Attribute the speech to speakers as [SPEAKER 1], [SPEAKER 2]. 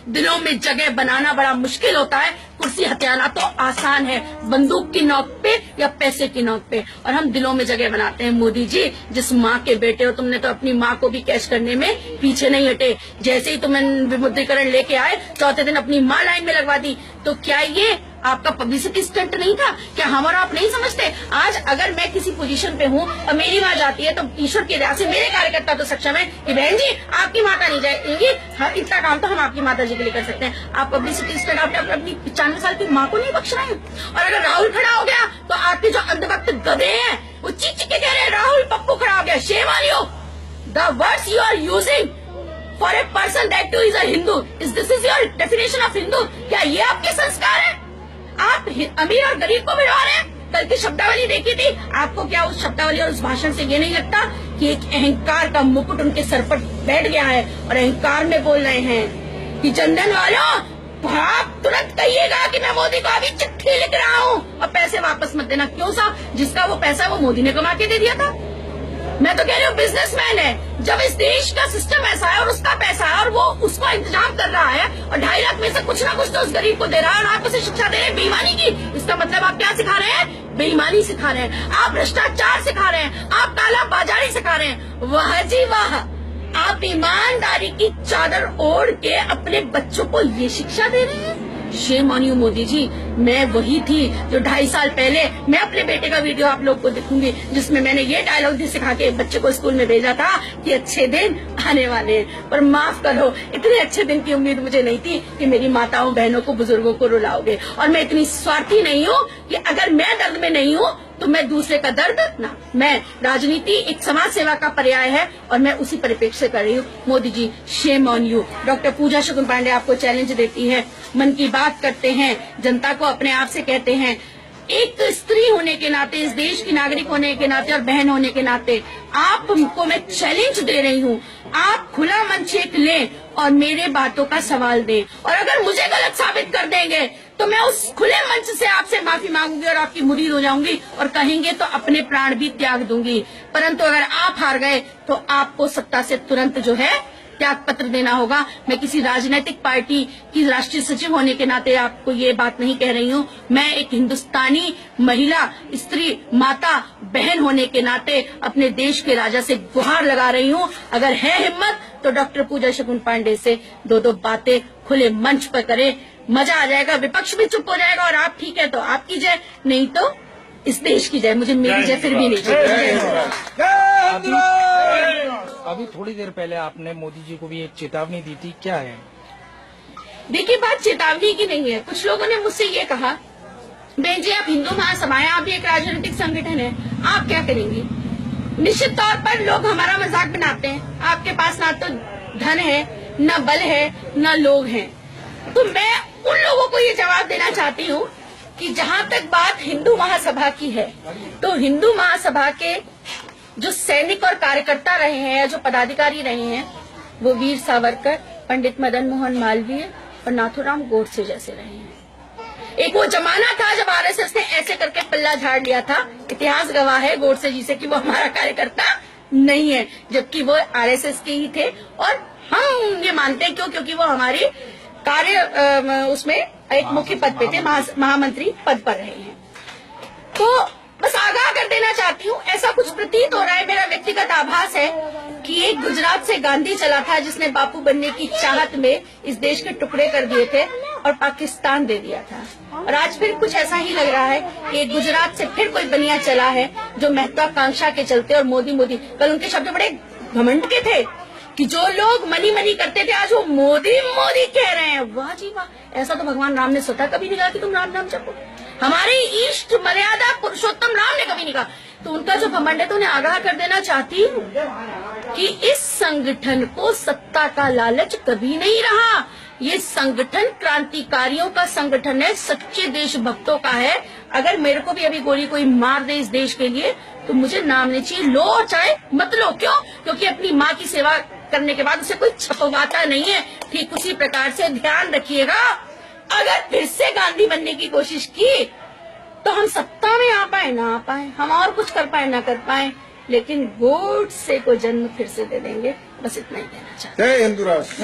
[SPEAKER 1] दिलों में जगह बनाना बड़ा मुश्किल होता है, कुर्सी हथियाना तो आसान है, बंदूक की नोक पे या पैसे की नोक पे, और हम दिलों में जगह बनाते हैं। मोदी जी, जिस माँ के बेटे हो, तुमने तो अपनी माँ को भी कैश करने में पीछे नहीं हटे। जैसे ही तुम्हें विमुद्रीकरण लेके आए, चौथे दिन अपनी माँ लाइन में लगवा दी। तो क्या ये आपका पब्लिसिटी स्टंट नहीं था? क्या हम और आप नहीं समझते? आज अगर मैं किसी पोजीशन पे हूँ और मेरी माँ जाती है तो ईश्वर की दया से मेरे कार्यकर्ता तो सक्षम है कि बहन जी आपकी माता नहीं जाएगी, इतना काम तो हम आपकी माता जी के लिए कर सकते हैं। आप पब्लिसिटी स्टंट आपने अपनी 95 साल की माँ को नहीं बख्श रहे हैं। और अगर राहुल खड़ा हो गया तो आपके जो अंधभक्त गधे हैं वो चीख चीख के कह रहे हैं राहुल पप्पू खड़ा हो गया। Shame on you, the words you are using for a person that too is a Hindu, this is your definition of Hindu. क्या ये आपके संस्कार है? आप अमीर और गरीब को भिड़वा रहे हैं। कल की शब्दावली देखी थी, आपको क्या उस शब्दावली और उस भाषण से ये नहीं लगता कि एक अहंकार का मुकुट उनके सर पर बैठ गया है और अहंकार में बोल रहे हैं कि जनधन वालों आप तुरंत कहिएगा कि मैं मोदी को अभी चिट्ठी लिख रहा हूँ और पैसे वापस मत देना। क्यों साहब? जिसका वो पैसा वो मोदी ने कमा के दे दिया था। मैं तो कह रही हूँ बिजनेसमैन है, जब इस देश का सिस्टम ऐसा है और उसका पैसा है और वो उसको इंतजाम कर रहा है और 2.5 लाख में से कुछ ना कुछ तो उस गरीब को दे रहा है और आप उसे शिक्षा दे रहे हैं बेईमानी की। इसका मतलब आप क्या सिखा रहे हैं? बेईमानी सिखा रहे हैं, आप भ्रष्टाचार सिखा रहे हैं, आप काला बाजारी सिखा रहे हैं। वाह जी वाह, आप ईमानदारी की चादर ओढ़ के अपने बच्चों को ये शिक्षा दे रहे हैं। Shem on you Modi ji. मैं वही थी जो 2.5 साल पहले, मैं अपने बेटे का वीडियो आप लोग को दिखूंगी जिसमें मैंने ये डायलॉग भी सिखा के बच्चे को स्कूल में भेजा था कि अच्छे दिन आने वाले हैं। पर माफ करो, इतने अच्छे दिन की उम्मीद मुझे नहीं थी कि मेरी माताओं बहनों को बुजुर्गों को रुलाओगे। और मैं इतनी स्वार्थी नहीं हूँ कि अगर मैं दर्द में नहीं हूँ तो मैं दूसरे का दर्द ना। मैं राजनीति एक समाज सेवा का पर्याय है और मैं उसी परिप्रेक्ष्य से कर रही हूँ। Modi ji, Shem on you. Doctor पूजा शुक्ल पांडे आपको चैलेंज देती है, मन की बात करते हैं, जनता को अपने आप से कहते हैं, एक स्त्री होने के नाते, इस देश की नागरिक होने के नाते और बहन होने के नाते आपको मैं चैलेंज दे रही हूँ, आप खुला मंच एक लें और मेरे बातों का सवाल दें। और अगर मुझे गलत साबित कर देंगे तो मैं उस खुले मंच से आपसे माफी मांगूंगी और आपकी मुरीद हो जाऊंगी और कहेंगे तो अपने प्राण भी त्याग दूंगी। परंतु अगर आप हार गए तो आपको सत्ता से तुरंत जो है त्याग पत्र देना होगा। मैं किसी राजनीतिक पार्टी की राष्ट्रीय सचिव होने के नाते आपको ये बात नहीं कह रही हूँ। मैं एक हिंदुस्तानी महिला, स्त्री, माता, बहन होने के नाते अपने देश के राजा से गुहार लगा रही हूँ। अगर है हिम्मत तो डॉक्टर पूजा शुक्ल पांडे से दो बातें खुले मंच पर करें, मजा आ जाएगा, विपक्ष भी चुप हो जाएगा और आप ठीक है तो आपकी जय, नहीं तो इस देश की जय। मुझे मेरी जय फिर भी नहीं चाहिए।
[SPEAKER 2] अभी थोड़ी देर पहले आपने मोदी जी को भी एक चेतावनी दी थी, क्या है?
[SPEAKER 1] देखिए, बात चेतावनी की नहीं है। कुछ लोगों ने मुझसे ये कहा, बहन जी आप हिंदू महासभा है, आप भी एक राजनीतिक संगठन है, आप क्या करेंगी? निश्चित तौर पर लोग हमारा मजाक बनाते हैं। आपके पास ना तो धन है, न बल है, न लोग हैं। तो मैं उन लोगों को ये जवाब देना चाहती हूँ कि जहाँ तक बात हिंदू महासभा की है, तो हिंदू महासभा के जो सैनिक और कार्यकर्ता रहे हैं, जो पदाधिकारी रहे हैं, वो वीर सावरकर, पंडित मदन मोहन मालवीय और नाथूराम गोडसे जैसे रहे हैं। एक वो जमाना था जब आरएसएस ने ऐसे करके पल्ला झाड़ लिया था। इतिहास गवाह है गोडसे जी से कि वो हमारा कार्यकर्ता नहीं है, जबकि वो आरएसएस के ही थे। और हम ये मानते हैं क्योंकि वो हमारी कार्य उसमें एक मुख्य पद पे थे, महामंत्री पद पर रहे हैं। तो बस आगाह कर देना चाहती हूँ, ऐसा कुछ प्रतीत हो रहा है, मेरा व्यक्तिगत आभास है कि एक गुजरात से गांधी चला था जिसने बापू बनने की चाहत में इस देश के टुकड़े कर दिए थे और पाकिस्तान दे दिया था। और आज फिर कुछ ऐसा ही लग रहा है कि एक गुजरात से फिर कोई बनिया चला है जो महत्वाकांक्षा के चलते, और मोदी मोदी, कल उनके शब्द बड़े घमंड के थे कि जो लोग मनी मनी करते थे आज वो मोदी मोदी कह रहे हैं। वाह जी वाह, ऐसा तो भगवान राम ने स्वतः कभी नहीं कहा कि तुम राम नाम जपो। हमारे इष्ट मर्यादा पुरुषोत्तम राम ने कभी नहीं कहा। तो उनका जो घमंड है तो उन्हें आगाह कर देना चाहती हूँ कि इस संगठन को सत्ता का लालच कभी नहीं रहा। ये संगठन क्रांतिकारियों का संगठन है, सच्चे देशभक्तों का है। अगर मेरे को भी अभी गोली कोई मार दे इस देश के लिए तो मुझे नाम नहीं चाहिए, लो और चाहे मत लो। क्यों? क्योंकि अपनी माँ की सेवा करने के बाद उसे कोई छपवाता नहीं है। ठीक उसी प्रकार से ध्यान रखिएगा, अगर फिर से गांधी बनने की कोशिश की तो हम सत्ता में आ पाए ना आ पाए, हम और कुछ कर पाए ना कर पाए, लेकिन गोडसे को जन्म फिर से दे देंगे। बस इतना ही कहना चाहते हैं।
[SPEAKER 3] जय हिंद राष्ट्र।